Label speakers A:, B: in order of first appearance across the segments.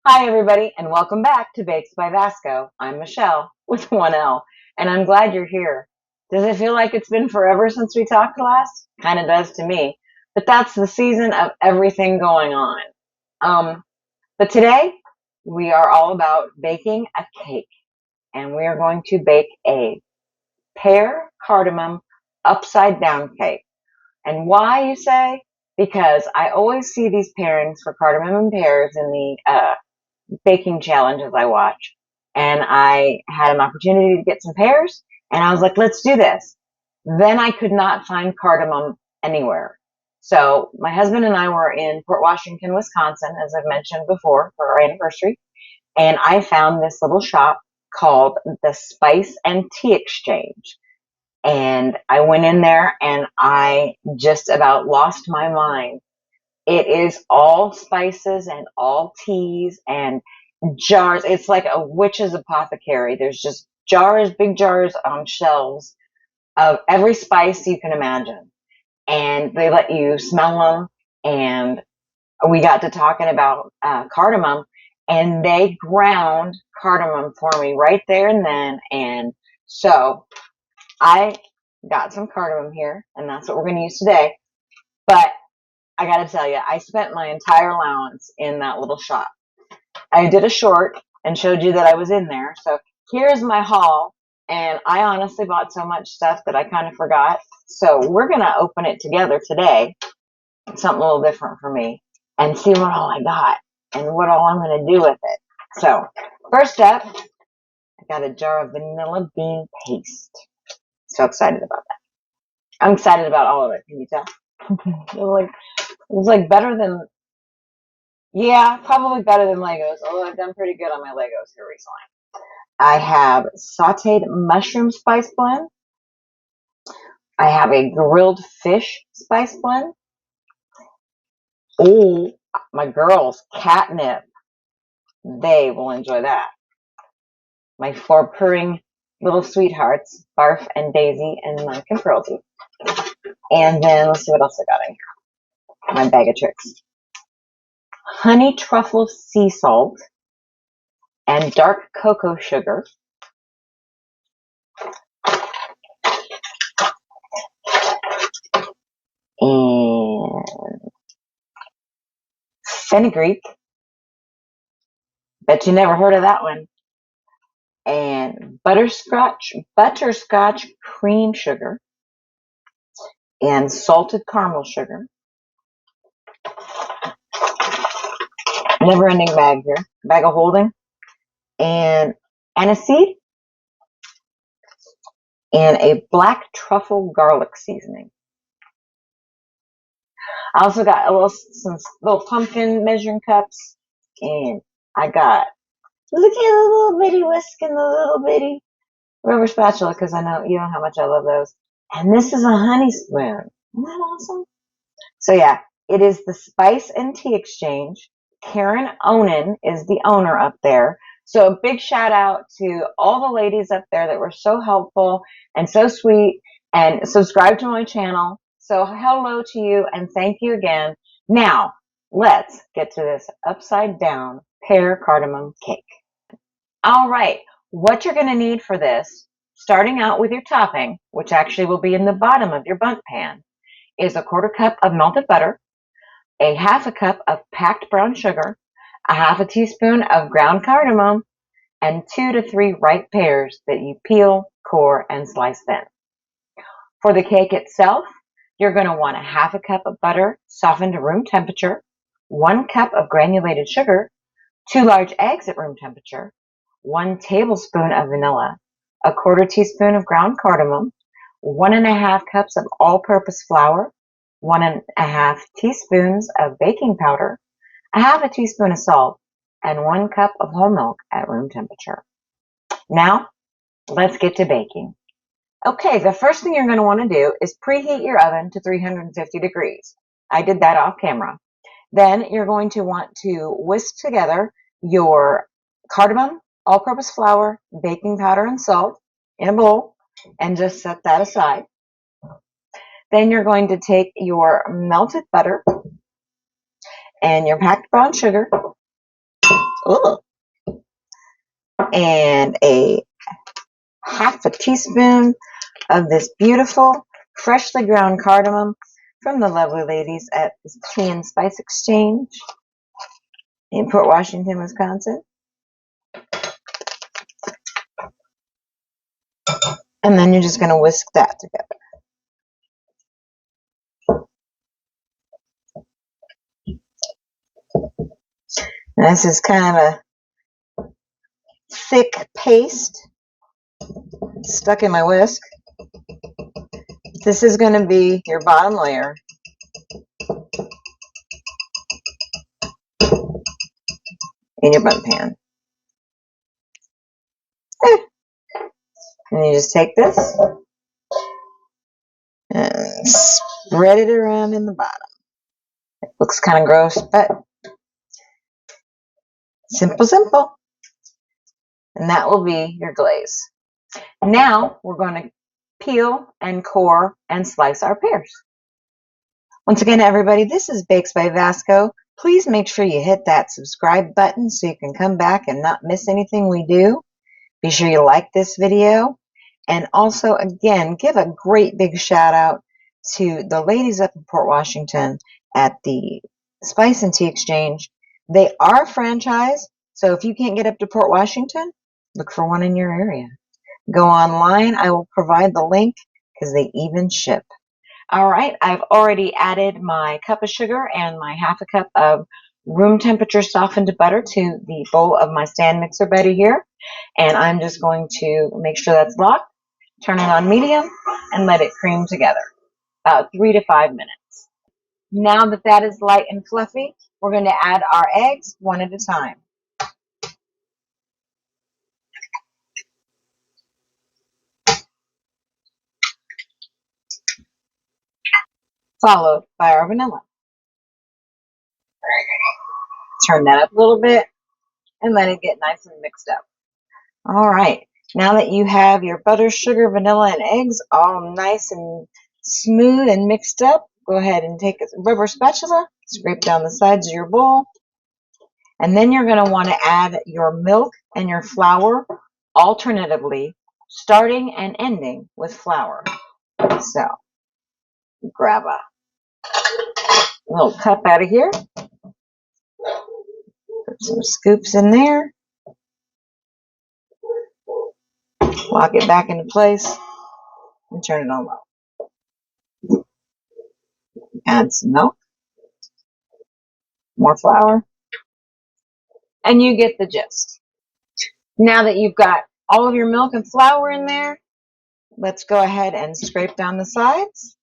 A: Hi, everybody, and welcome back to Bakes by Vasco. I'm Michelle with 1L, and I'm glad you're here. Does it feel like it's been forever since we talked last? Kind of does to me, but that's the season of everything going on. But today we are all about baking a cake, and we are going to bake a pear cardamom upside down cake. And why, you say? Because I always see these pairings for cardamom and pears in the baking challenges I watch. And I had an opportunity to get some pears, and I was like, let's do this. Then I could not find cardamom anywhere. So my husband and I were in Port Washington, Wisconsin, as I've mentioned before, for our anniversary. And I found this little shop called the Spice and Tea Exchange. And I went in there and I just about lost my mind. It is all spices and all teas and jars. It's like a witch's apothecary. There's just jars, big jars on shelves of every spice you can imagine. And they let you smell them. And we got to talking about cardamom, and they ground cardamom for me right there and then. And so I got some cardamom here, and that's what we're going to use today. But I got to tell you, I spent my entire allowance in that little shop. I did a short and showed you that I was in there. So here's my haul. And I honestly bought so much stuff that I kind of forgot. So we're going to open it together today. Something a little different for me. And see what all I got and what all I'm going to do with it. So first up, I got a jar of vanilla bean paste. So excited about that. I'm excited about all of it. Can you tell? It was like better than, yeah, probably better than Legos. Although I've done pretty good on my Legos here recently. I have sauteed mushroom spice blend. I have a grilled fish spice blend. Oh, my girls, catnip. They will enjoy that. My four purring little sweethearts, Barf and Daisy and Mike and Pearlsy. And then let's see what else I got in here. My bag of tricks. Honey truffle sea salt and dark cocoa sugar. And fenugreek. Bet you never heard of that one. And butterscotch cream sugar, and salted caramel sugar. Never ending bag here. Bag of holding. And aniseed. And a black truffle garlic seasoning. I also got some little pumpkin measuring cups. And I got, look at the little bitty whisk and the little bitty rubber spatula, because I know you know how much I love those. And this is a honey spoon. Isn't that awesome? So yeah, it is the Spice and Tea Exchange. Karen Onan is the owner up there. So a big shout out to all the ladies up there that were so helpful and so sweet and subscribe to my channel. So hello to you and thank you again. Now, let's get to this upside down pear cardamom cake. All right, what you're going to need for this, starting out with your topping, which actually will be in the bottom of your bundt pan, is a 1/4 cup of melted butter, a 1/2 cup of packed brown sugar, a 1/2 teaspoon of ground cardamom, and 2 to 3 ripe pears that you peel, core, and slice thin. For the cake itself, you're going to want a 1/2 cup of butter softened to room temperature, 1 cup of granulated sugar, 2 large eggs at room temperature, 1 tablespoon of vanilla, a 1/4 teaspoon of ground cardamom, 1 1/2 cups of all-purpose flour, 1 1/2 teaspoons of baking powder, a 1/2 teaspoon of salt, and 1 cup of whole milk at room temperature. Now, let's get to baking. Okay, the first thing you're going to want to do is preheat your oven to 350 degrees. I did that off camera. Then you're going to want to whisk together your cardamom, all-purpose flour, baking powder, and salt in a bowl and just set that aside. Then you're going to take your melted butter and your packed brown sugar. and a half a teaspoon of this beautiful, freshly ground cardamom from the lovely ladies at the Tea and Spice Exchange in Port Washington, Wisconsin. And then you're just going to whisk that together. And this is kind of a thick paste stuck in my whisk. This is going to be your bottom layer. In your bun pan. And you just take this and spread it around in the bottom. It looks kind of gross, but simple, simple. And that will be your glaze. Now we're going to peel and core and slice our pears. Once again, everybody, this is Bakes by Vasco. Please make sure you hit that subscribe button so you can come back and not miss anything we do. Be sure you like this video. And also, again, give a great big shout out to the ladies up in Port Washington at the Spice and Tea Exchange. They are a franchise, so if you can't get up to Port Washington, look for one in your area. Go online. I will provide the link because they even ship. All right, I've already added my cup of sugar and my half a cup of room temperature softened butter to the bowl of my stand mixer buddy here. And I'm just going to make sure that's locked, turn it on medium, and let it cream together, about 3 to 5 minutes. Now that that is light and fluffy, we're going to add our eggs one at a time. Followed by our vanilla. Turn that up a little bit and let it get nice and mixed up. All right, now that you have your butter, sugar, vanilla, and eggs all nice and smooth and mixed up, go ahead and take a rubber spatula, scrape down the sides of your bowl, and then you're going to want to add your milk and your flour alternatively, starting and ending with flour. So, grab a little cup out of here, put some scoops in there, lock it back into place, and turn it on low. Add some milk, more flour, and you get the gist. Now that you've got all of your milk and flour in there, let's go ahead and scrape down the sides.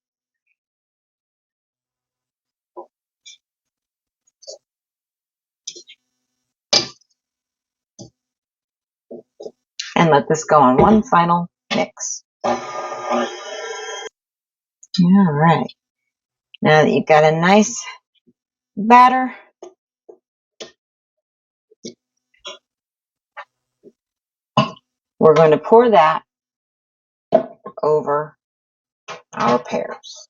A: And let this go on one final mix. All right. Now that you've got a nice batter, we're going to pour that over our pears.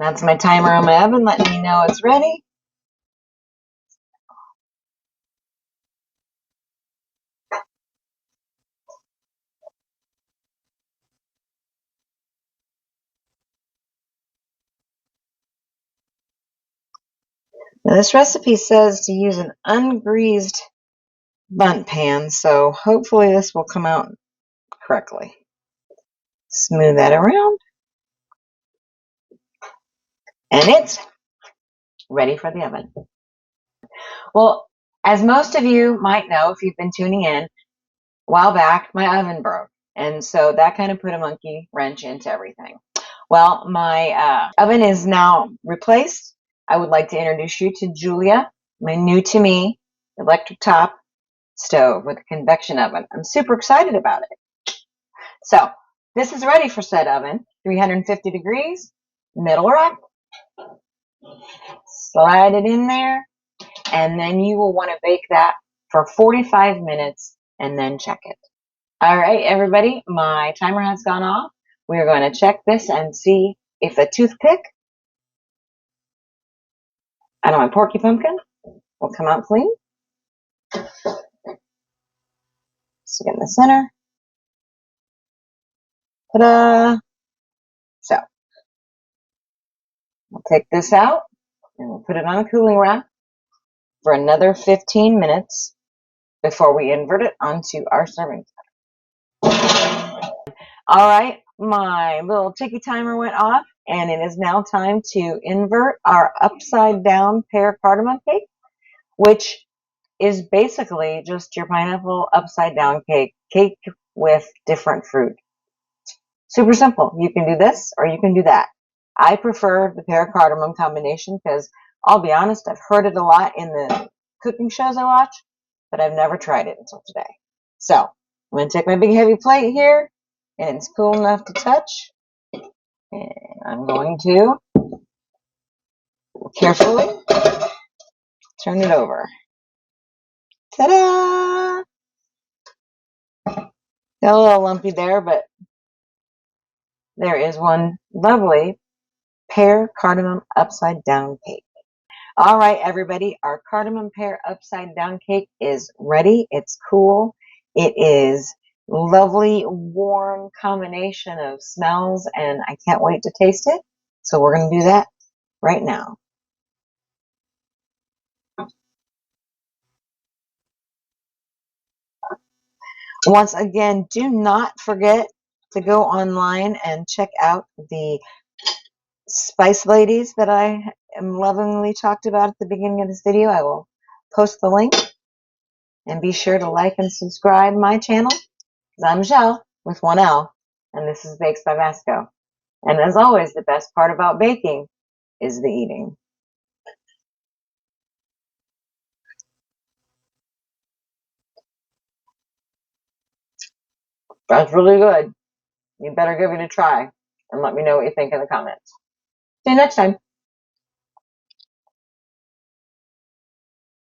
A: That's my timer on my oven letting me know it's ready. Now this recipe says to use an ungreased bundt pan, so hopefully this will come out correctly. Smooth that around. And it's ready for the oven. Well, as most of you might know if you've been tuning in, a while back my oven broke. And so that kind of put a monkey wrench into everything. Well, my oven is now replaced. I would like to introduce you to Julia, my new to me electric top stove with a convection oven. I'm super excited about it. So this is ready for said oven, 350 degrees, middle rack. Slide it in there, and then you will want to bake that for 45 minutes and then check it. All right, everybody, my timer has gone off. We are going to check this and see if a toothpick out of my porky pumpkin will come out clean. Stick it in the center. Ta-da! So, we'll take this out and we'll put it on a cooling rack for another 15 minutes before we invert it onto our serving. All right, my little ticky timer went off, and it is now time to invert our upside down pear cardamom cake, which is basically just your pineapple upside down cake with different fruit. Super simple. You can do this or you can do that. I prefer the pear cardamom combination because I'll be honest, I've heard it a lot in the cooking shows I watch, but I've never tried it until today. So I'm going to take my big heavy plate here, and it's cool enough to touch, and I'm going to carefully turn it over. Ta-da! Got a little lumpy there, but there is one lovely pear cardamom upside down cake. All right, everybody, our cardamom pear upside down cake is ready. It's cool. It is lovely, warm combination of smells, and I can't wait to taste it. So we're going to do that right now. Once again, do not forget to go online and check out the Spice Ladies that I am lovingly talked about at the beginning of this video. I will post the link, and be sure to like and subscribe my channel. I'm Michelle with 1L, and this is Bakes by Vasco. And as always, the best part about baking is the eating. That's really good. You better give it a try and let me know what you think in the comments. See you next time.